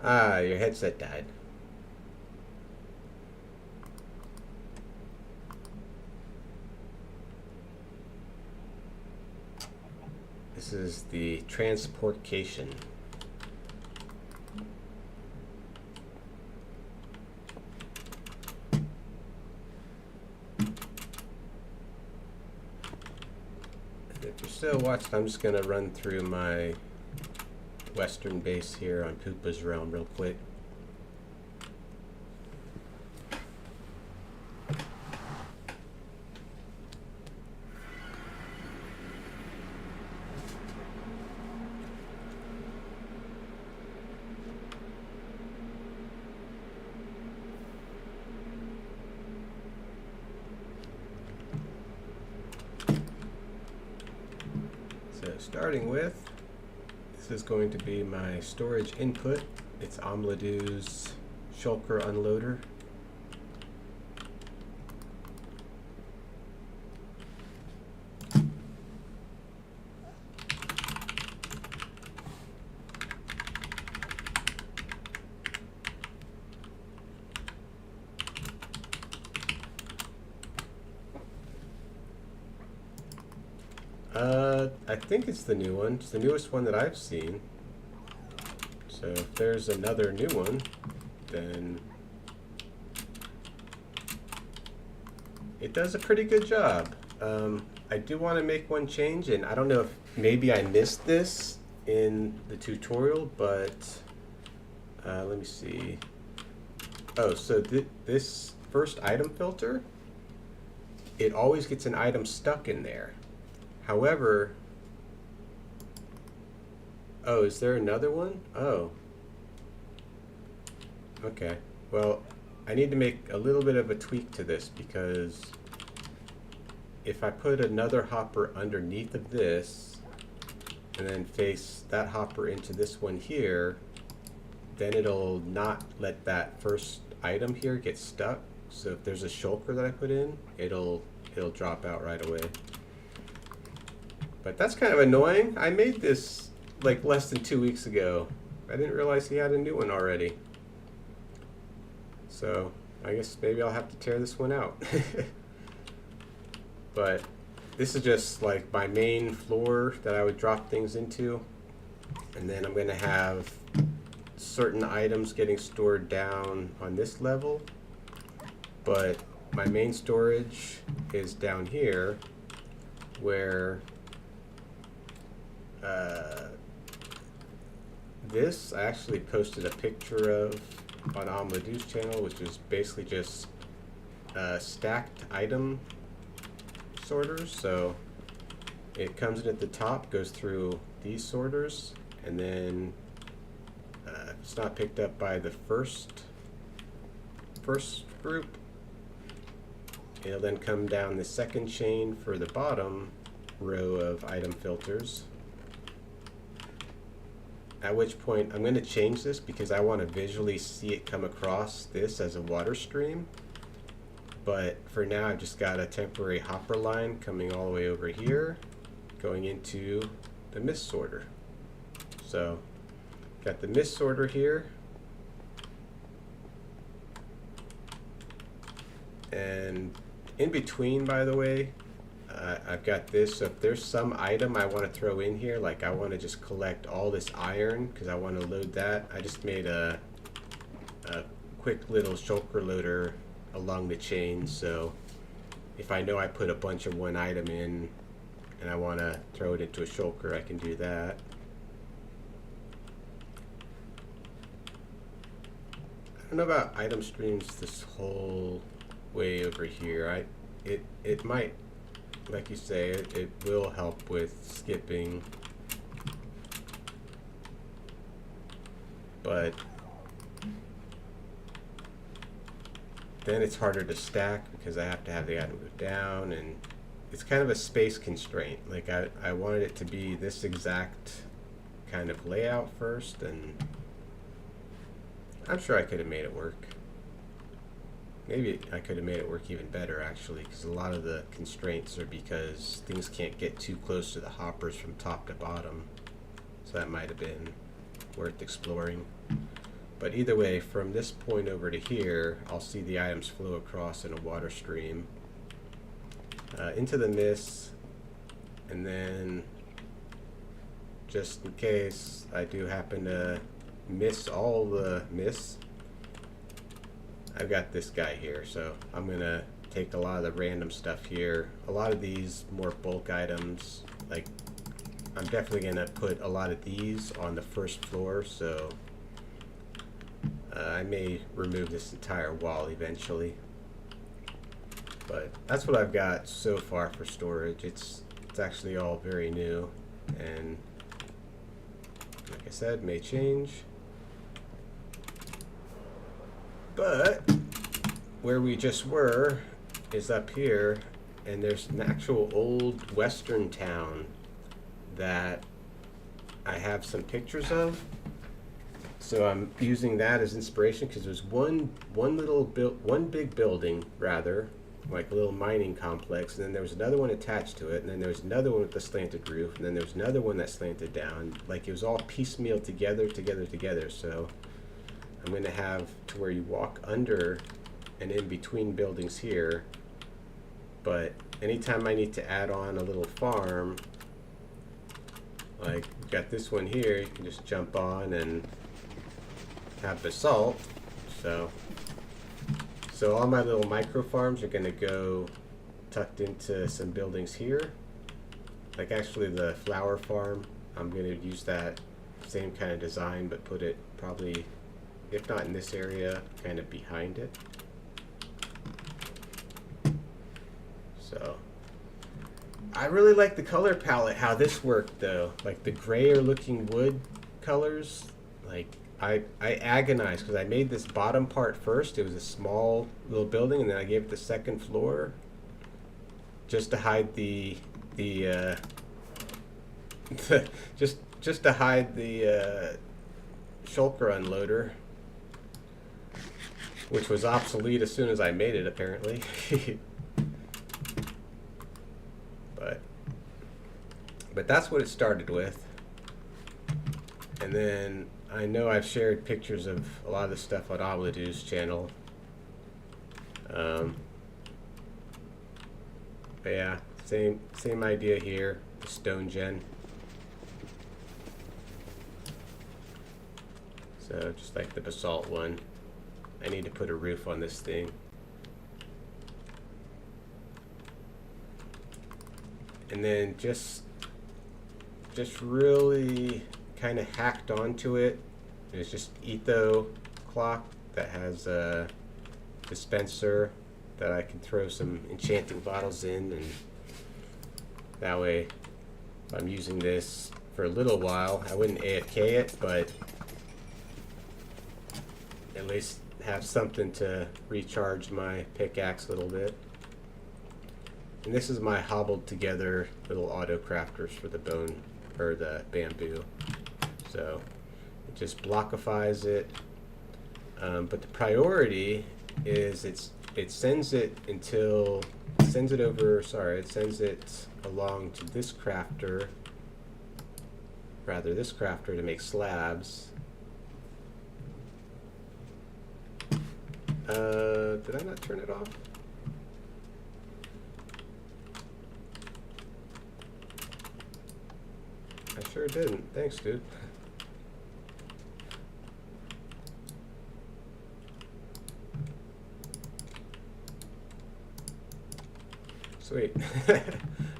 Ah, your headset died. This is the transportation. If you're still watching, I'm just going to run through my western base here on Koopa's Realm real quick. So starting with, this is going to be my storage input. It's Omladu's shulker unloader. I think it's the new one. It's the newest one that I've seen. So if there's another new one, then it does a pretty good job. I do want to make one change, and I don't know if maybe I missed this in the tutorial, but let me see. Oh, so this first item filter, it always gets an item stuck in there. However, oh, is there another one? Oh. Okay. Well, I need to make a little bit of a tweak to this, because if I put another hopper underneath of this and then face that hopper into this one here, then it'll not let that first item here get stuck. So if there's a shulker that I put in, it'll drop out right away. But that's kind of annoying. I made this like less than 2 weeks ago. I didn't realize he had a new one already. So I guess maybe I'll have to tear this one out. But this is just like my main floor that I would drop things into. And then I'm going to have certain items getting stored down on this level. But my main storage is down here, where this I actually posted a picture of on Omladu's channel, which is basically just stacked item sorters. So it comes in at the top, goes through these sorters, and then if it's not picked up by the first group, it'll then come down the second chain for the bottom row of item filters. At which point I'm going to change this because I want to visually see it come across this as a water stream. But for now, I've just got a temporary hopper line coming all the way over here, going into the mist sorter. So got the mist sorter here, and in between, by the way, I've got this. So if there's some item I want to throw in here, like I want to just collect all this iron because I want to load that, I just made a quick little shulker loader along the chain. So if I know I put a bunch of one item in and I want to throw it into a shulker, I can do that. I don't know about item streams this whole way over here. It might, like you say, it will help with skipping, but then it's harder to stack because I have to have the item move down, and it's kind of a space constraint. Like I wanted it to be this exact kind of layout first, and I'm sure I could have made it work. Maybe I could have made it work even better, actually, because a lot of the constraints are because things can't get too close to the hoppers from top to bottom. So that might have been worth exploring. But either way, from this point over to here, I'll see the items flow across in a water stream into the mist, and then just in case I do happen to miss all the mists, I've got this guy here. So I'm gonna take a lot of the random stuff here. A lot of these more bulk items, like I'm definitely gonna put a lot of these on the first floor, so I may remove this entire wall eventually. But that's what I've got so far for storage. It's actually all very new, and like I said, may change. But where we just were is up here, and there's an actual old western town that I have some pictures of. So I'm using that as inspiration because there's one big building, rather, like a little mining complex, and then there was another one attached to it, and then there was another one with a slanted roof, and then there was another one that slanted down. Like it was all piecemeal together. So I'm going to have to where you walk under and in between buildings here. But anytime I need to add on a little farm, like we've got this one here, you can just jump on and have basalt. So all my little micro farms are going to go tucked into some buildings here. Like actually the flower farm, I'm going to use that same kind of design, but put it probably, if not in this area, kind of behind it. So I really like the color palette, how this worked though. Like the grayer looking wood colors, like I agonized because I made this bottom part first. It was a small little building, and then I gave it the second floor just to hide the just to hide the shulker unloader, which was obsolete as soon as I made it, apparently. But that's what it started with. And then I know I've shared pictures of a lot of the stuff on Abladu's channel. But yeah, same idea here, the stone gen. So just like the basalt one, I need to put a roof on this thing. And then just really kind of hacked onto it. It's just etho clock that has a dispenser that I can throw some enchanting bottles in, and that way if I'm using this for a little while, I wouldn't AFK it, but at least have something to recharge my pickaxe a little bit. And this is my hobbled together little auto crafters for the bone, or the bamboo. So it just blockifies it. But the priority is it sends it along to this crafter, this crafter to make slabs. Did I not turn it off? I sure didn't. Thanks, dude. Sweet.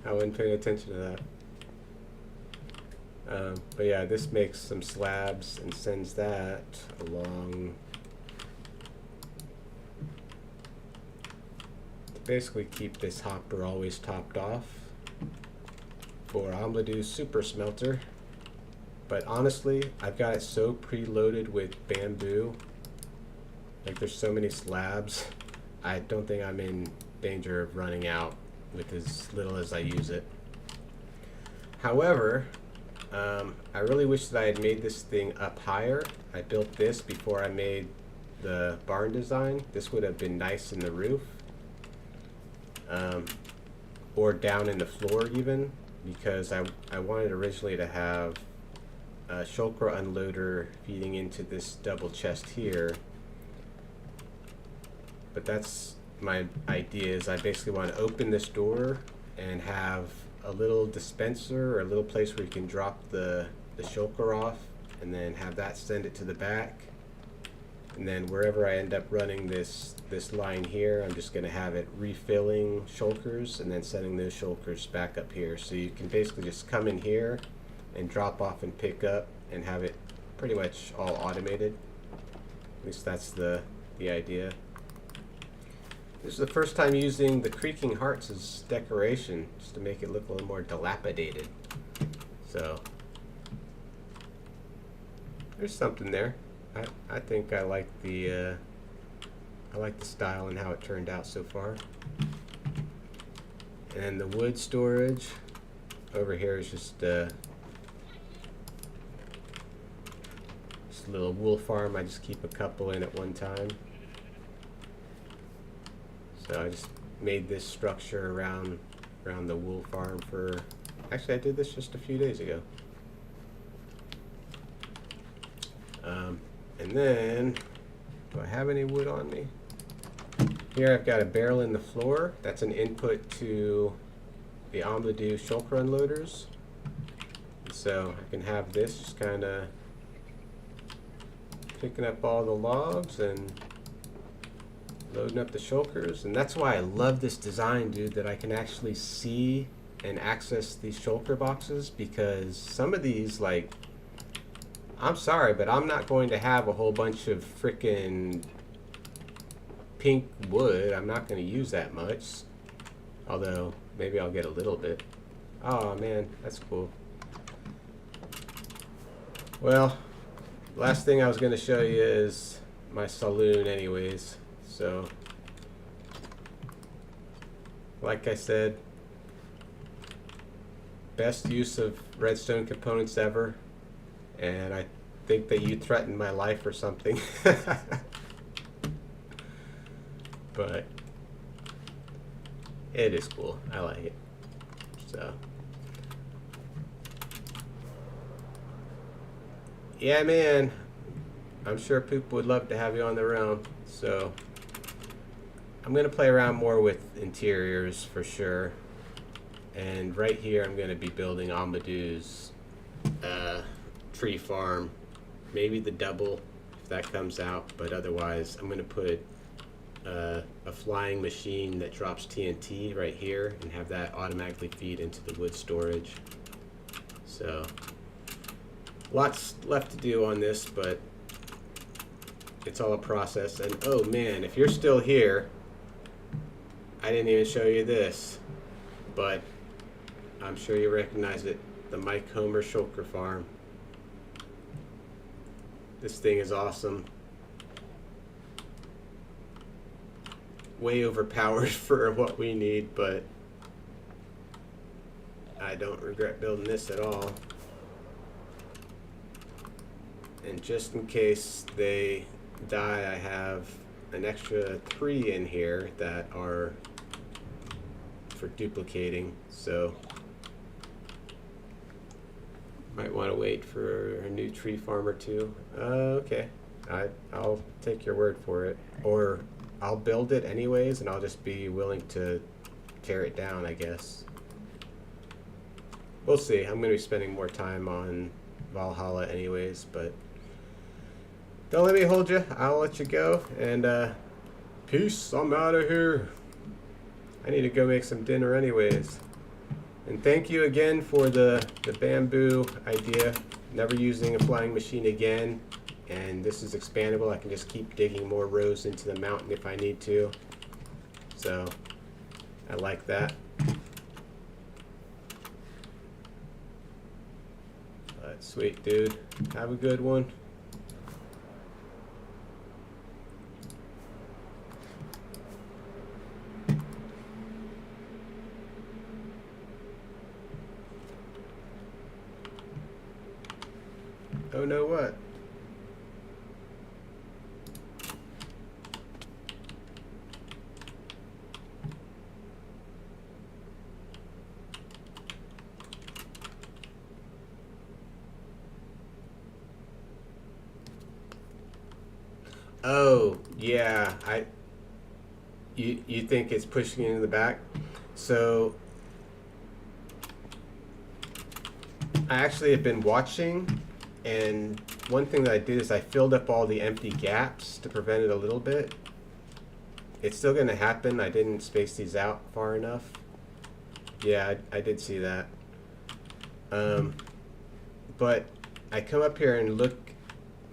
I wasn't paying attention to that. But yeah, this makes some slabs and sends that along to basically keep this hopper always topped off for Abladu's super smelter. But honestly, I've got it so preloaded with bamboo, like there's so many slabs, I don't think I'm in danger of running out with as little as I use it. However, I really wish that I had made this thing up higher. I built this before I made the barn design. This would have been nice in the roof, or down in the floor even, because I wanted originally to have shulker unloader feeding into this double chest here. But that's my idea, is I basically want to open this door and have a little dispenser or a little place where you can drop the shulker off, and then have that send it to the back. And then wherever I end up running this line here, I'm just going to have it refilling shulkers and then sending those shulkers back up here. So you can basically just come in here and drop off and pick up and have it pretty much all automated. At least that's the idea. This is the first time using the creaking hearts as decoration, just to make it look a little more dilapidated. So there's something there. I think I like the style and how it turned out so far. And the wood storage over here is just a little wool farm. I just keep a couple in at one time. So I just made this structure around the wool farm for, actually I did this just a few days ago. And then, do I have any wood on me? Here I've got a barrel in the floor. That's an input to the Ambladu shulker unloaders. So I can have this just kind of picking up all the logs and loading up the shulkers. And that's why I love this design, dude, that I can actually see and access these shulker boxes, because some of these, like, I'm sorry, but I'm not going to have a whole bunch of frickin' pink wood. I'm not going to use that much. Although, maybe I'll get a little bit. Oh man, that's cool. Well, last thing I was going to show you is my saloon anyways. So, like I said, best use of redstone components ever. And I think that you threatened my life or something. But it is cool. I like it. So yeah, man, I'm sure Poop would love to have you on their own. So I'm gonna play around more with interiors for sure. And right here I'm gonna be building Ambadu's tree farm, maybe the double if that comes out, but otherwise I'm going to put a flying machine that drops TNT right here and have that automatically feed into the wood storage. So lots left to do on this, but it's all a process. And oh man, if you're still here, I didn't even show you this, but I'm sure you recognize it, the Mike Homer shulker farm. This thing is awesome. Way overpowered for what we need, but I don't regret building this at all. And just in case they die, I have an extra 3 in here that are for duplicating, so might want to wait for a new tree farm or two. Okay, I'll take your word for it. Or I'll build it anyways, and I'll just be willing to tear it down, I guess. We'll see. I'm going to be spending more time on Valhalla anyways, but don't let me hold you. I'll let you go, and peace. I'm out of here. I need to go make some dinner anyways. And thank you again for the bamboo idea. Never using a flying machine again. And this is expandable. I can just keep digging more rows into the mountain if I need to. So I like that. But sweet, dude. Have a good one. Oh no, what? Oh, yeah. You think it's pushing it in the back? So I actually have been watching, and one thing that I did is I filled up all the empty gaps to prevent it a little bit. It's still going to happen. I didn't space these out far enough. Yeah, I did see that. But I come up here and look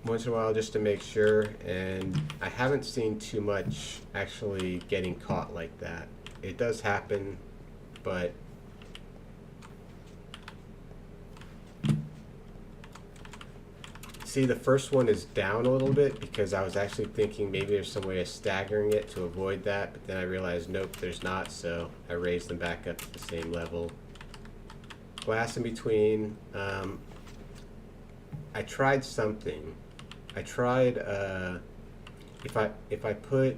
once in a while just to make sure, and I haven't seen too much actually getting caught like that. It does happen, but see, the first one is down a little bit because I was actually thinking maybe there's some way of staggering it to avoid that, but then I realized nope, there's not, so I raised them back up to the same level. Glass in between. I tried something. I tried if I put,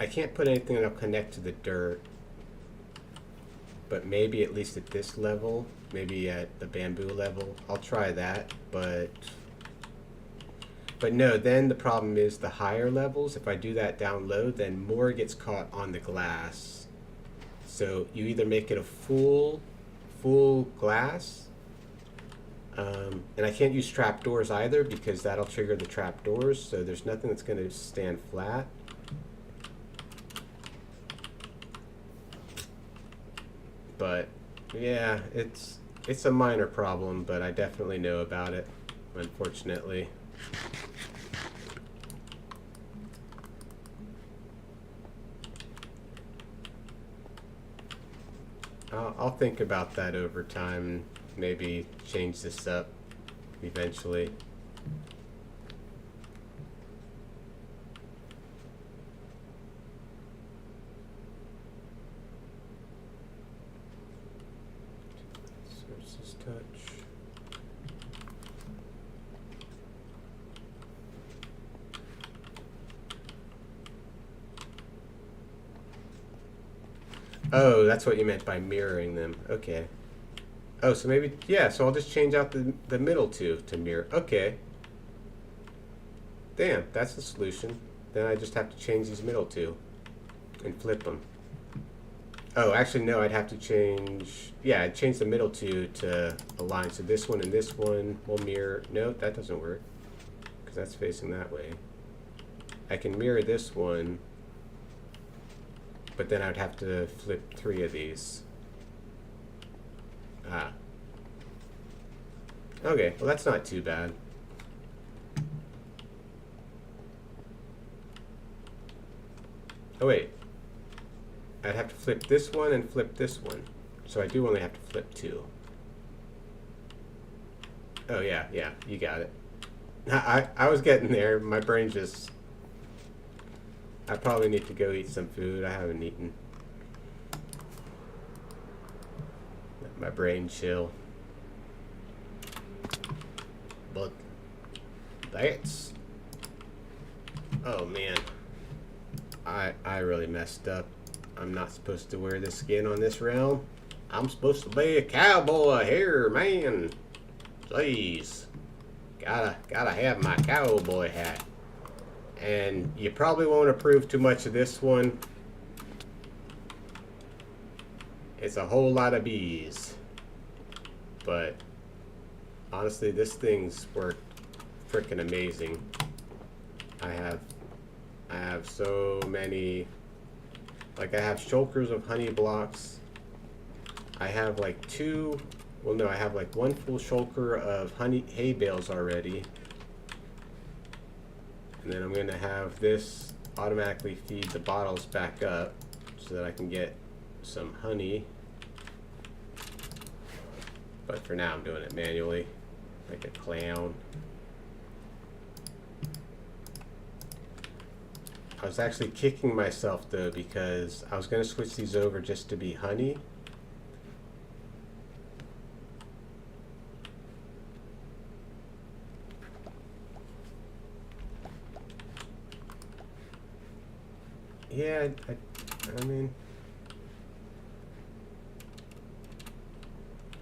I can't put anything that'll connect to the dirt, but maybe at least at this level, maybe at the bamboo level, I'll try that. But no, then the problem is the higher levels. If I do that down low, then more gets caught on the glass. So you either make it a full glass. And I can't use trapdoors either because that'll trigger the trapdoors, so there's nothing that's going to stand flat. But yeah, it's a minor problem, but I definitely know about it, unfortunately. I'll think about that over time. Maybe change this up eventually. Sources touch. Oh, that's what you meant by mirroring them. Okay. Oh, so maybe, yeah, so I'll just change out the middle two to mirror. Okay. Damn, that's the solution. Then I just have to change these middle two and flip them. Oh, actually, no, I'd have to change, yeah, I'd change the middle two to align. So this one and this one will mirror. No, that doesn't work because that's facing that way. I can mirror this one, but then I'd have to flip 3 of these. Ah. Okay, well that's not too bad. Oh wait. I'd have to flip this one and flip this one. So I do only have to flip 2. Oh yeah, you got it. I was getting there. My brain just... I probably need to go eat some food. I haven't eaten. Let my brain chill. But that's... Oh man. I really messed up. I'm not supposed to wear this skin on this realm. I'm supposed to be a cowboy here, man. Jeez. Gotta have my cowboy hat. And you probably won't approve too much of this one. It's a whole lot of bees. But honestly, this thing's worked freaking amazing. I have so many, like I have shulkers of honey blocks. I have like 2, well no, I have like 1 full shulker of hay bales already. And then I'm going to have this automatically feed the bottles back up so that I can get some honey. But for now I'm doing it manually, like a clown. I was actually kicking myself though because I was going to switch these over just to be honey. Yeah, I mean...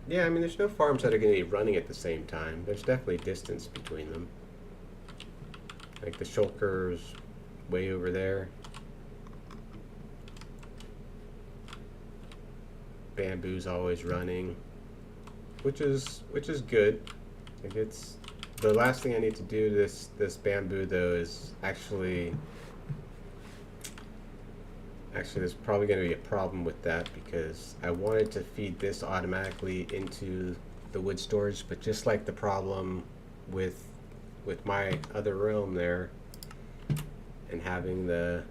Yeah, I mean, there's no farms that are going to be running at the same time. There's definitely distance between them. Like the shulker's way over there. Bamboo's always running, which is good. Like it's the last thing I need to do to this bamboo though is actually there's probably going to be a problem with that because I wanted to feed this automatically into the wood storage, but just like the problem with my other room there and having the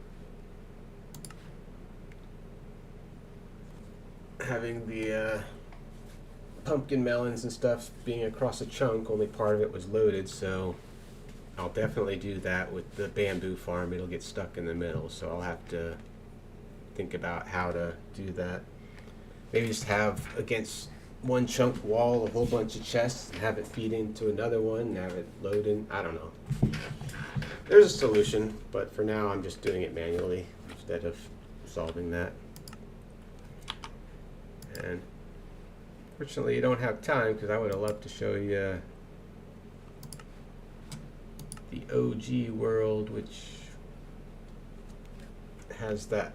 pumpkin melons and stuff being across a chunk, only part of it was loaded, so I'll definitely do that with the bamboo farm. It'll get stuck in the middle, so I'll have to think about how to do that. Maybe just have against one chunk wall a whole bunch of chests and have it feed into another one and have it load in. I don't know. There's a solution, but for now I'm just doing it manually instead of solving that. And fortunately you don't have time because I would have loved to show you the OG world, which has that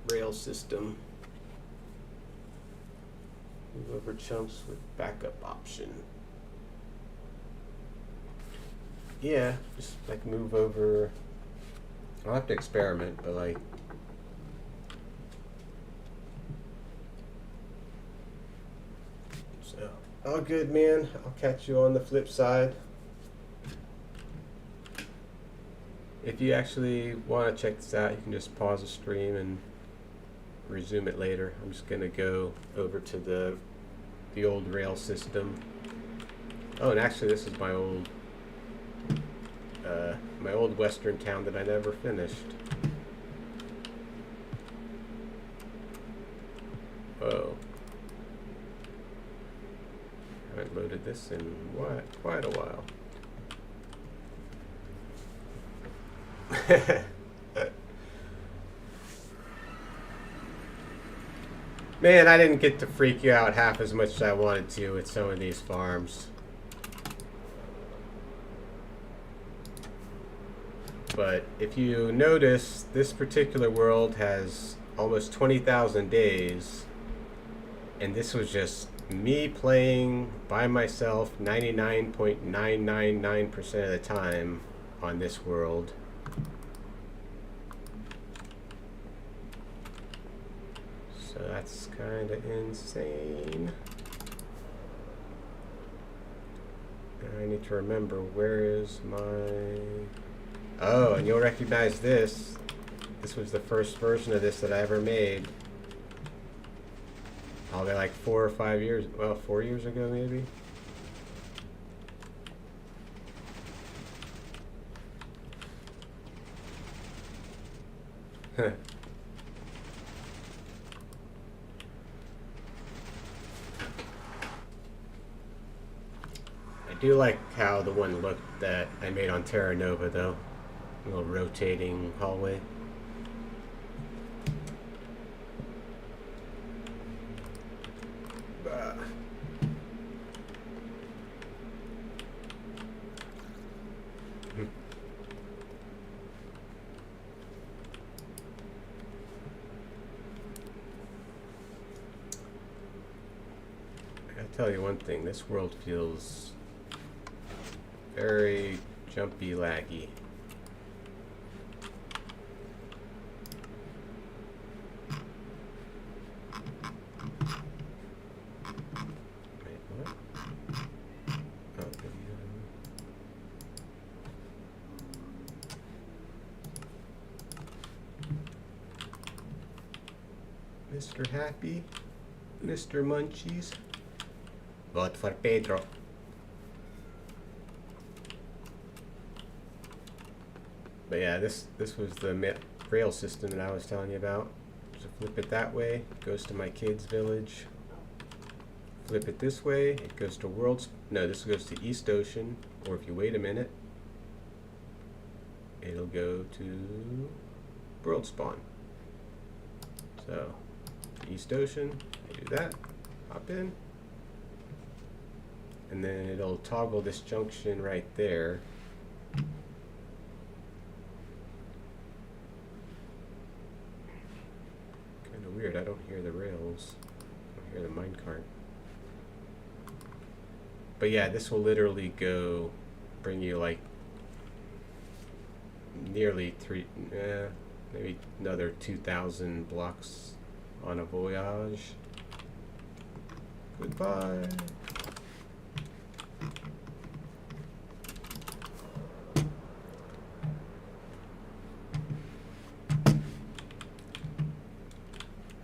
rail system. Move over chunks with backup option. Yeah, just like move over. I'll have to experiment, but like so all good, man. I'll catch you on the flip side. If you actually want to check this out, you can just pause the stream and resume it later. I'm just gonna go over to the old rail system. Oh, and actually this is my old western town that I never finished. Whoa. I haven't loaded this in quite a while. Man, I didn't get to freak you out half as much as I wanted to with some of these farms. But if you notice, this particular world has almost 20,000 days, and this was just me playing by myself 99.999% of the time on this world. So that's kind of insane. I need to remember where is my... Oh, and you'll recognize this. This was the first version of this that I ever made. Probably like 4 or 5 years, well, 4 years ago maybe. Huh. I do like how the one looked that I made on Terra Nova though. A little rotating hallway. I gotta tell you one thing, this world feels very jumpy, laggy. Wait, what? Oh, video. Mr. Happy, Mr. Munchies. Vote for Bedrock. But yeah, this was the rail system that I was telling you about. So flip it that way, it goes to my kids' village. Flip it this way, it goes to this goes to East Ocean, or if you wait a minute, it'll go to World Spawn. So, East Ocean, I do that, hop in, and then it'll toggle this junction right there. tunnels. I hear the minecart. But yeah, this will literally bring you like nearly maybe another 2,000 blocks on a voyage. Goodbye.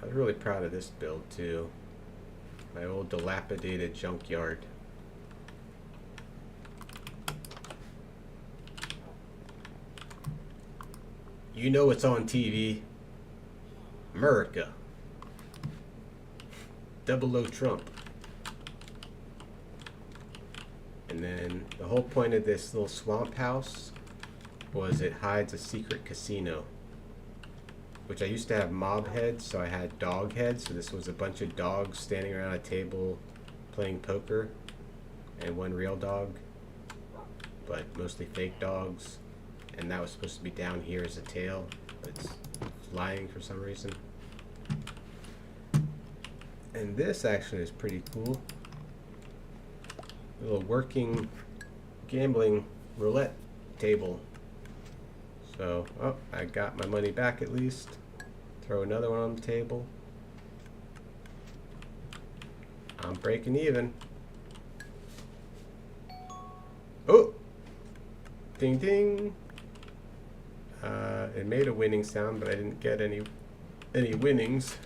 I was really proud of this build too. My old dilapidated junkyard. You know what's on TV? America. 00 Trump. And then the whole point of this little swamp house was it hides a secret casino. Which I used to have mob heads, so I had dog heads. So this was a bunch of dogs standing around a table playing poker. And one real dog. But mostly fake dogs. And that was supposed to be down here as a tail. But it's flying for some reason. And this actually is pretty cool. A little working gambling roulette table. So, oh, I got my money back at least. Throw another one on the table. I'm breaking even. Oh! Ding ding! It made a winning sound, but I didn't get any winnings.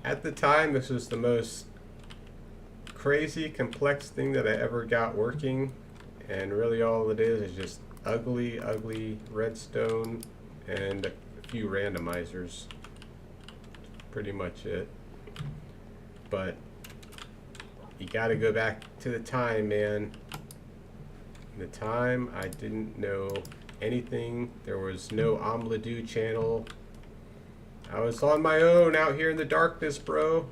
At the time, this was the most crazy, complex thing that I ever got working, and really all it is just ugly, ugly redstone and a few randomizers. Pretty much it. But you gotta go back to the time, man. The time I didn't know anything. There was no Omeladu channel. I was on my own out here in the darkness, bro.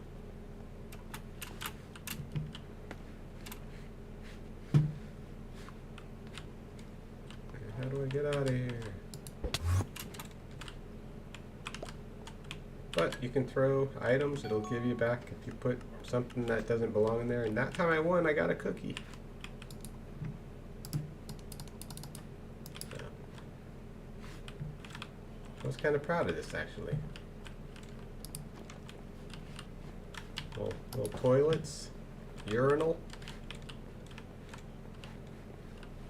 How do I get out of here? But you can throw items. It'll give you back if you put something that doesn't belong in there. And that time I won, I got a cookie. So, I was kind of proud of this, actually. Little toilets, urinal,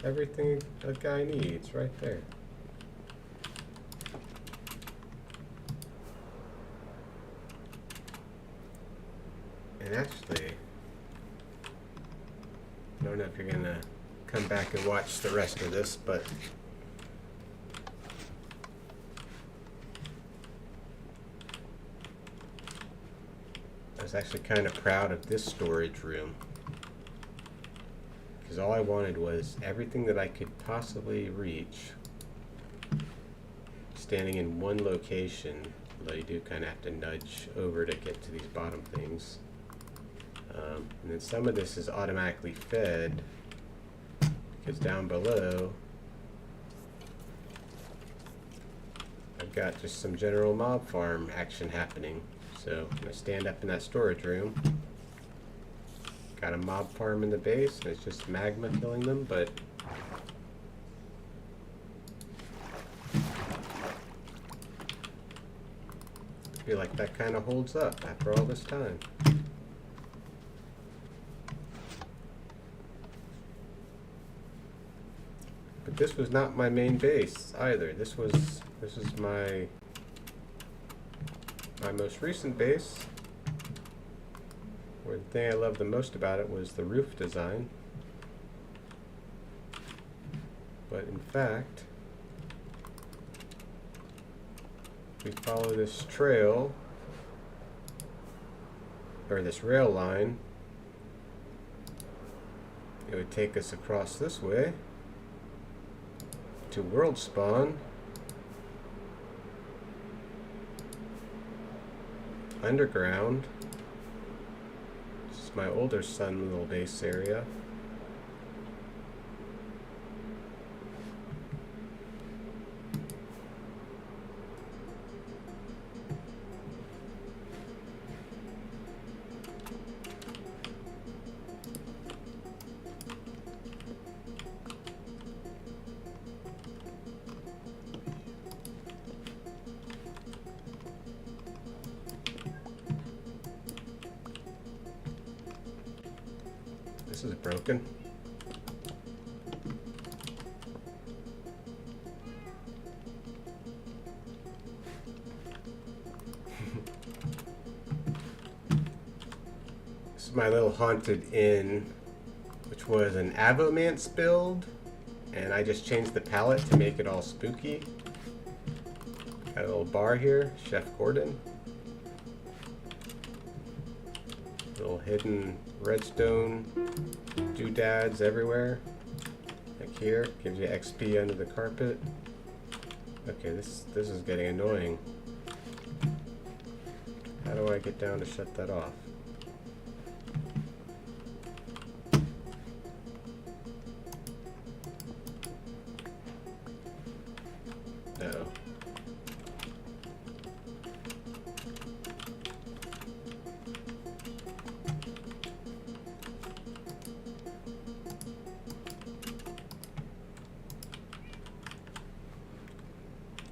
everything a guy needs right there. And actually, I don't know if you're gonna come back and watch the rest of this, but I was actually kind of proud of this storage room, because all I wanted was everything that I could possibly reach standing in one location, although you do kind of have to nudge over to get to these bottom things. And then some of this is automatically fed, because down below I've got just some general mob farm action happening. So I'm going to stand up in that storage room. Got a mob farm in the base, and it's just magma killing them, but I feel like that kind of holds up after all this time. But this was not my main base either. This was my most recent base, where the thing I loved the most about it was the roof design. But in fact, if we follow this trail, or this rail line, it would take us across this way to world spawn, underground. This is my older son little base area. this is broken. This is my little haunted inn, which was an Avomance build, and I just changed the palette to make it all spooky. Got a little bar here, Chef Gordon. Little hidden redstone doodads everywhere. Like here, gives you XP under the carpet. Okay, this is getting annoying. How do I get down to shut that off? No.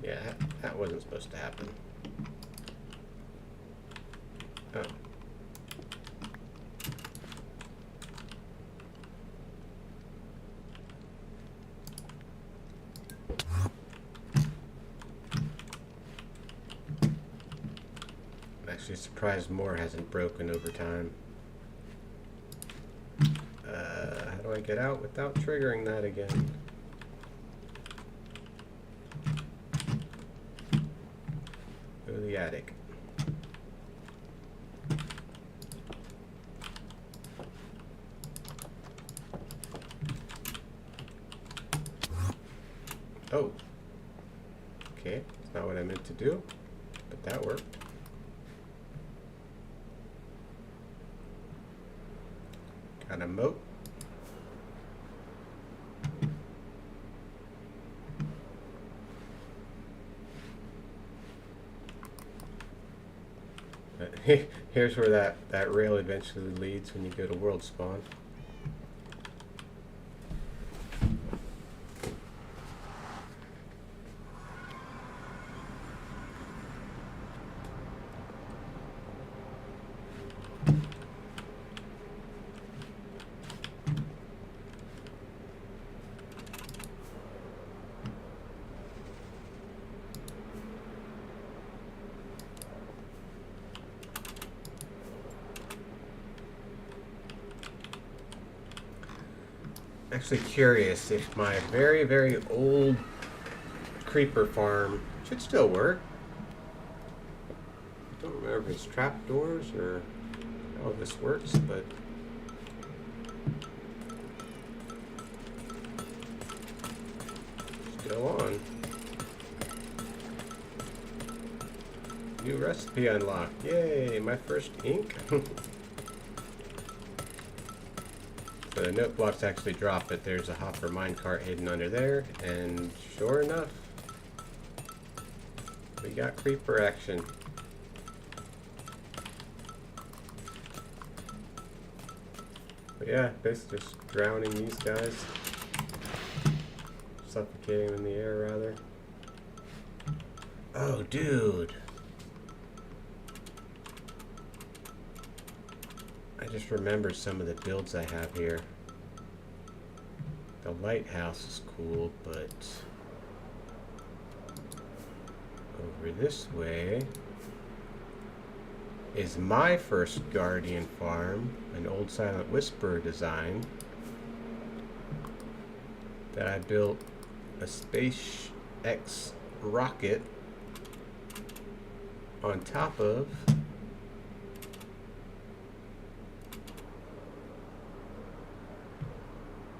Yeah, that wasn't supposed to happen. Oh. I'm actually surprised more hasn't broken over time. How do I get out without triggering that again? Go to the attic. Oh. Okay, it's not what I meant to do, but that worked. Got a moat. Here's where that rail eventually leads when you go to world spawn. Actually curious if my very, very old creeper farm should still work. I don't remember if it's trapdoors or how this works, but still on. New recipe unlocked. Yay, my first ink. So the note blocks actually drop it. There's a hopper minecart hidden under there, and sure enough, we got creeper action. But yeah, basically just drowning these guys. Suffocating them in the air, rather. Oh, dude. I just remembered some of the builds I have here. The lighthouse is cool, but over this way is my first Guardian farm, an old Silent Whisperer design that I built a SpaceX rocket on top of.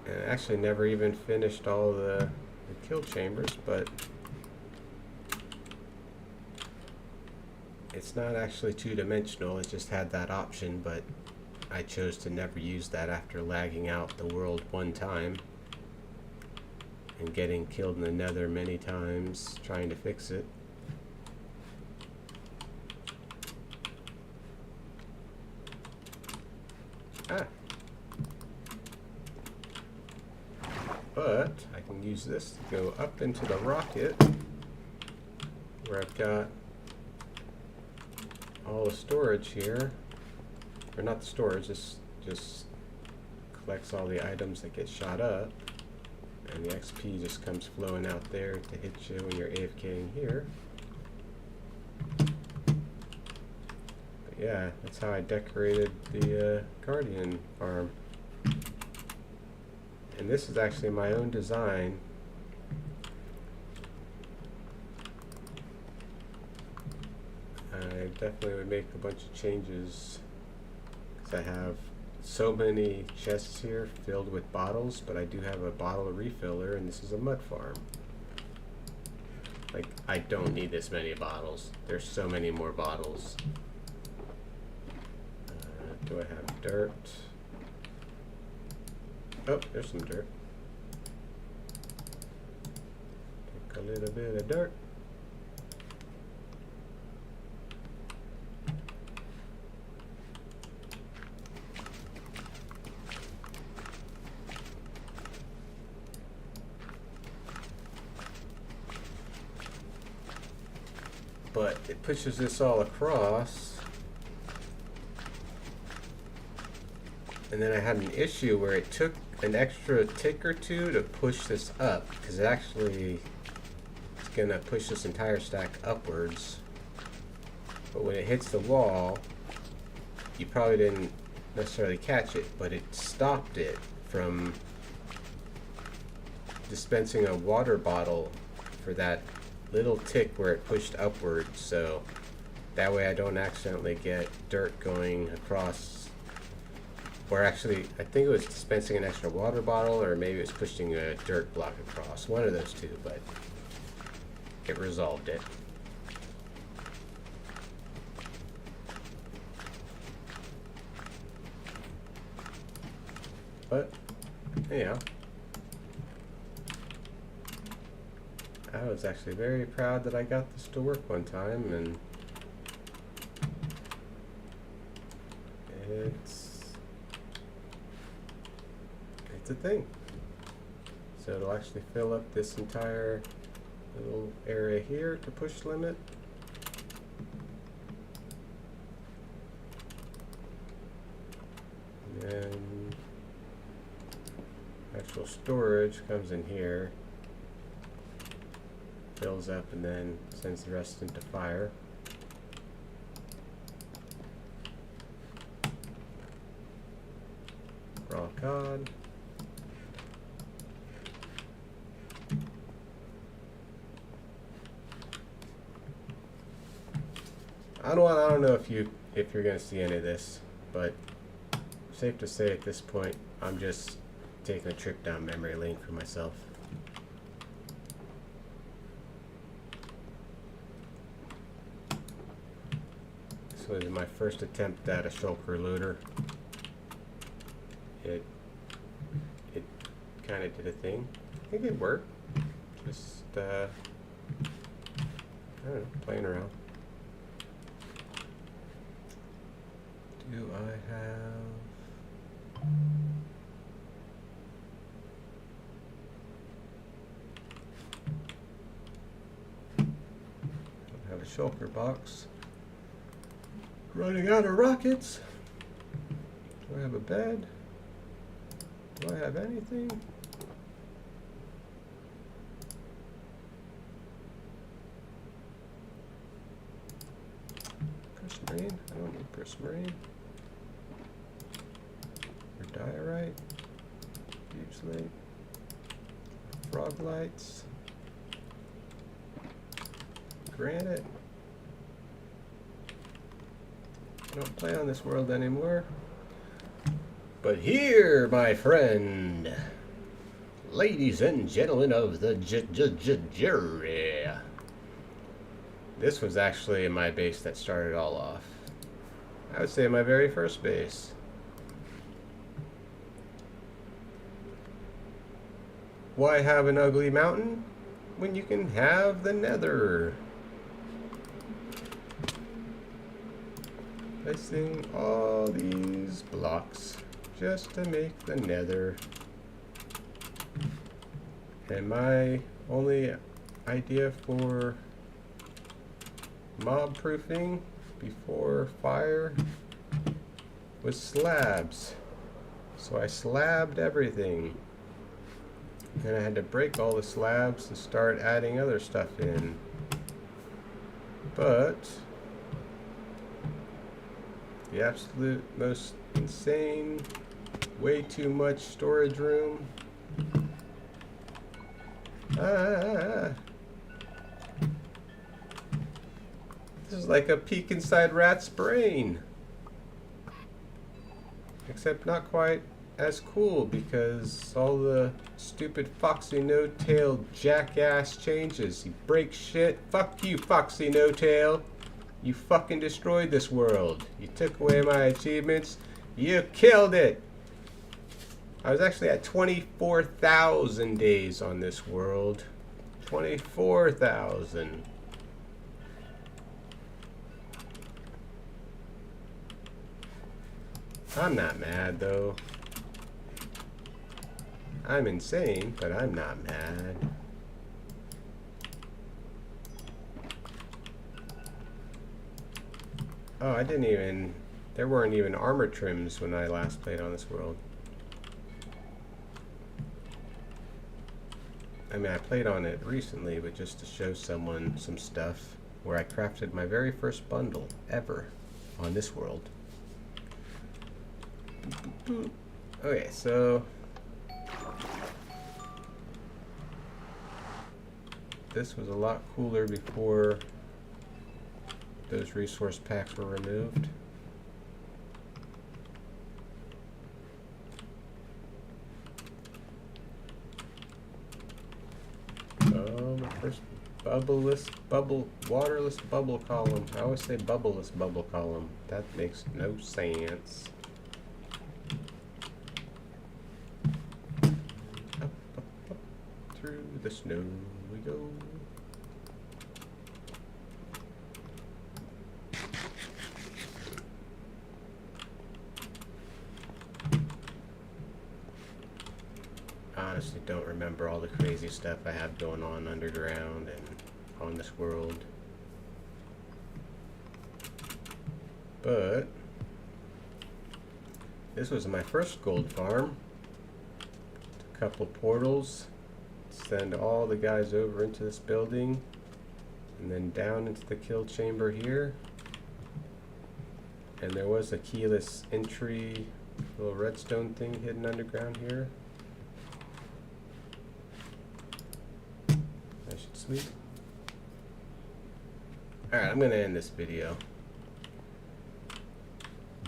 And I actually never even finished all the kill chambers, but it's not actually two-dimensional. It just had that option, but I chose to never use that after lagging out the world one time and getting killed in the nether many times trying to fix it. Ah. But I can use this to go up into the rocket where I've got all the storage here. Or not the storage, just collects all the items that get shot up, and the XP just comes flowing out there to hit you when you're AFKing here. But yeah, that's how I decorated the Guardian farm. And this is actually my own design. I definitely would make a bunch of changes because I have so many chests here filled with bottles, but I do have a bottle refiller, and this is a mud farm. Like, I don't need this many bottles. There's so many more bottles. Do I have dirt? Oh, there's some dirt. Take a little bit of dirt. But it pushes this all across. And then I had an issue where it took an extra tick or two to push this up, because it actually is going to push this entire stack upwards. But when it hits the wall, you probably didn't necessarily catch it, but it stopped it from dispensing a water bottle for that little tick where it pushed upwards. So that way I don't accidentally get dirt going across. Or actually, I think it was dispensing an extra water bottle, or maybe it was pushing a dirt block across. One of those two, but it resolved it. But, anyhow, I was actually very proud that I got this to work one time, and it's a thing. So it'll actually fill up this entire little area here to push limit. And then actual storage comes in here, fills up, and then sends the rest into fire. Raw cod. I don't know if you're gonna see any of this, but safe to say at this point I'm just taking a trip down memory lane for myself. This was my first attempt at a shulker loader. It kind of did a thing. I think it worked. Just I don't know, playing around. Do I have... I have a shulker box. Running out of rockets. Do I have a bed? Do I have anything? Prismarine? I don't need prismarine. Or diorite. Deep slate. Frog lights. Granite. I don't play on this world anymore. But here, my friend, ladies and gentlemen of the jury, this was actually my base that started it all off. I would say my very first base. Why have an ugly mountain when you can have the nether? Placing all these blocks just to make the nether. And my only idea for mob proofing before fire was slabs. So I slabbed everything. And I had to break all the slabs and start adding other stuff in. But the absolute most insane, way too much storage room. This is like a peek inside Rat's brain. Except not quite as cool because all the stupid Foxy No-Tail jackass changes. He breaks shit. Fuck you, Foxy No-Tail. You fucking destroyed this world. You took away my achievements. You killed it. I was actually at 24,000 days on this world. 24,000. I'm not mad though. I'm insane, but I'm not mad. Oh, there weren't even armor trims when I last played on this world. I mean, I played on it recently, but just to show someone some stuff where I crafted my very first bundle ever on this world. Okay, so this was a lot cooler before those resource packs were removed. Oh, my first waterless bubble column. I always say bubbleless bubble column. That makes no sense. Up, up, up, through the snow we go. Honestly don't remember all the crazy stuff I have going on underground and on this world. But this was my first gold farm. A couple portals. Send all the guys over into this building and then down into the kill chamber here. And there was a keyless entry, little redstone thing hidden underground here. Sweet. Alright, I'm gonna end this video.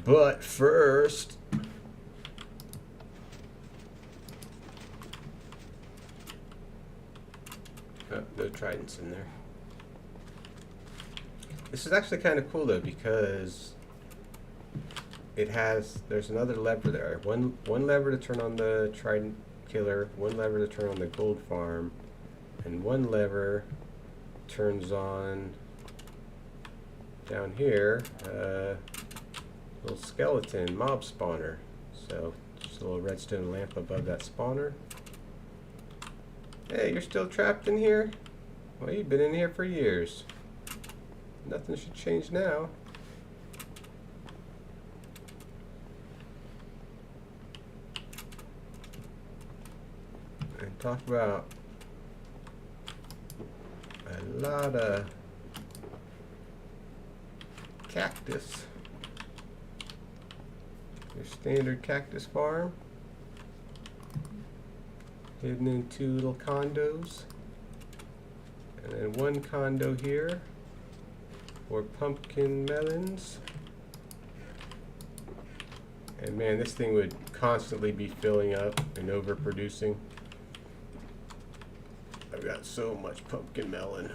But first, oh, no tridents in there. This is actually kind of cool though because there's another lever there. One lever to turn on the trident killer, one lever to turn on the gold farm, and one lever turns on down here little skeleton mob spawner. So just a little redstone lamp above that spawner. Hey, you're still trapped in here? Well, you've been in here for years. Nothing should change now. And talk about a lot of cactus. Your standard cactus farm. Hidden in two little condos. And then one condo here for pumpkin melons. And man, this thing would constantly be filling up and overproducing. I've got so much pumpkin melon.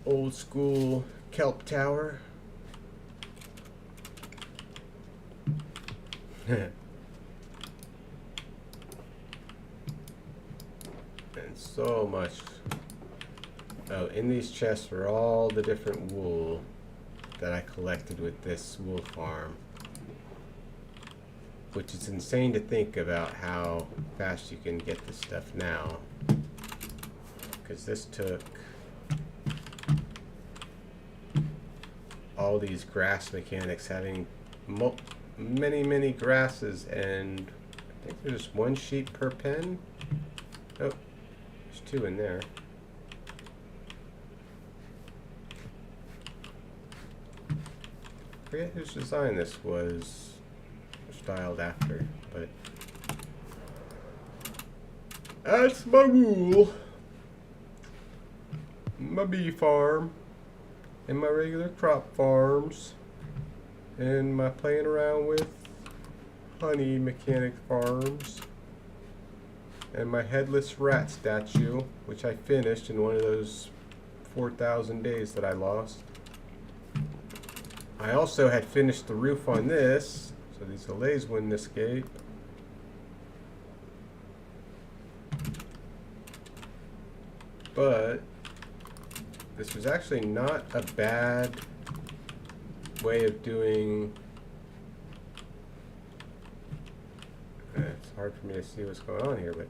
Old school kelp tower. And so much. Oh, in these chests are all the different wool that I collected with this wool farm. Which is insane to think about how fast you can get this stuff now. Because this took all these grass mechanics having many grasses, and I think there's one sheep per pen. Oh, there's two in there. I forget whose design this was styled after, but that's my wool, my bee farm, and my regular crop farms, and my playing around with honey mechanic farms, and my headless rat statue, which I finished in one of those 4,000 days that I lost. I also had finished the roof on this, so these delays wouldn't escape. But this was actually not a bad way of doing. It's hard for me to see what's going on here, but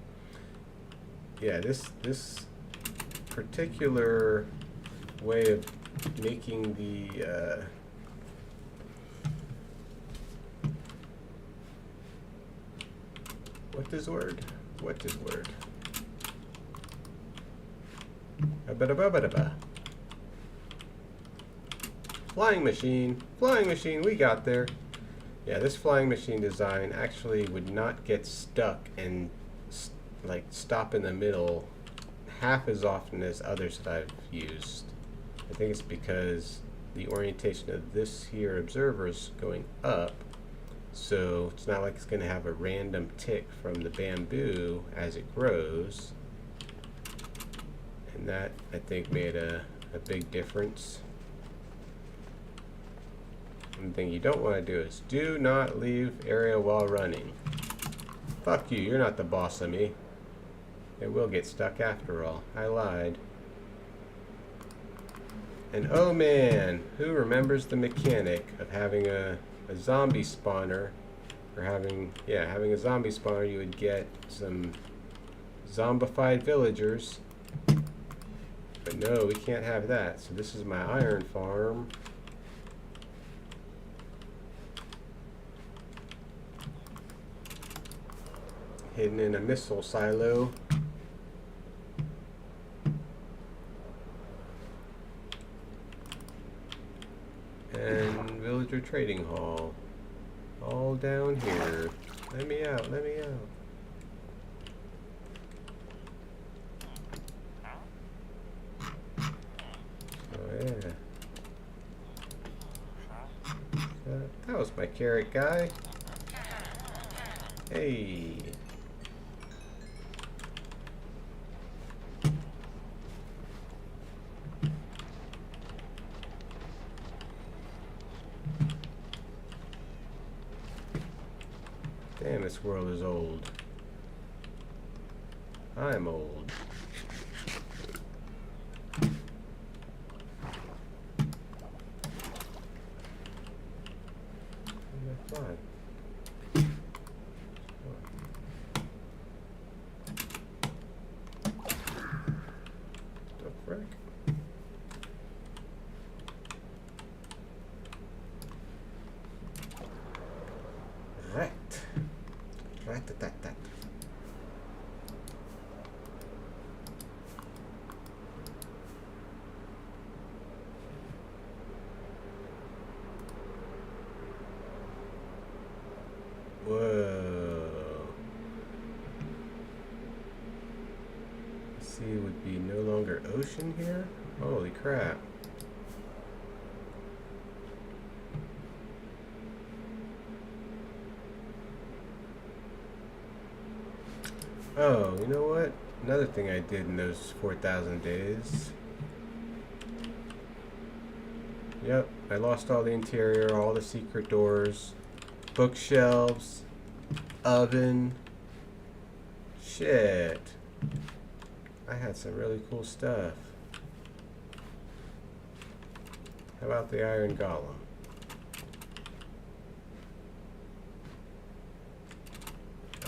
yeah, this particular way of making the what is word? Flying machine, we got there. Yeah, this flying machine design actually would not get stuck and like stop in the middle half as often as others that I've used. I think it's because the orientation of this here observer is going up, so it's not like it's going to have a random tick from the bamboo as it grows. And that, I think, made a big difference. One thing you don't want to do is do not leave area while running. Fuck you, you're not the boss of me. It will get stuck after all. I lied. And oh man, who remembers the mechanic of having a zombie spawner, or having a zombie spawner? You would get some zombified villagers. But no, we can't have that. So this is my iron farm. Hidden in a missile silo. And villager trading hall. All down here. Let me out, let me out. Oh yeah. That was my carrot guy. Hey. Damn, this world is old. I'm old. Fine. The frick? Right. Rat-a-tat-tat. Whoa. The sea would be no longer ocean here? Holy crap. Oh, you know what? Another thing I did in those 4,000 days. Yep, I lost all the interior, all the secret doors, bookshelves, oven. Shit. I had some really cool stuff. How about the iron golem?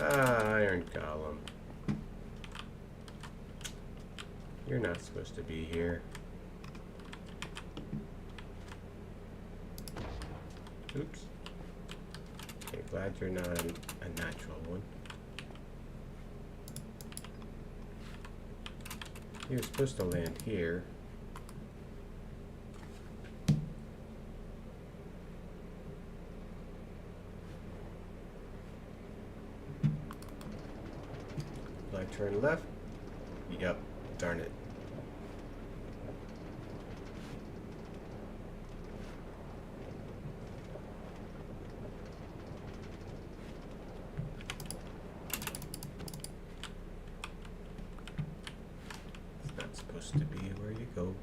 Ah, iron golem. You're not supposed to be here. Oops. Okay, glad you're not a natural one. You're supposed to land here. Will I turn left? Yep, darn it. It's not supposed to be where you go.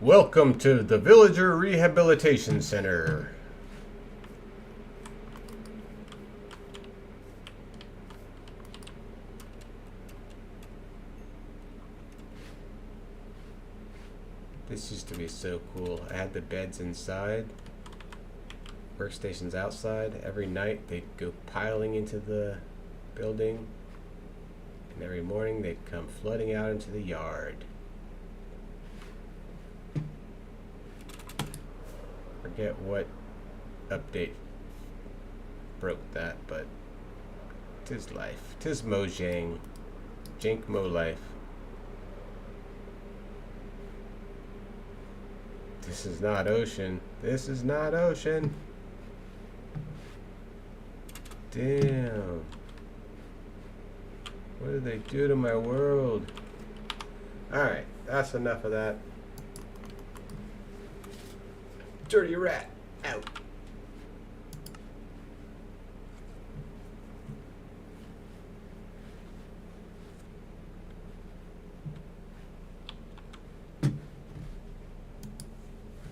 Welcome to the Villager Rehabilitation Center. This used to be so cool. I had the beds inside, workstations outside. Every night they'd go piling into the building, and every morning they'd come flooding out into the yard. Forget what update broke that, but 'tis life. 'Tis Mojang. Jank Mo life. This is not ocean. This is not ocean. Damn. What did they do to my world? Alright, that's enough of that. Dirty rat, out.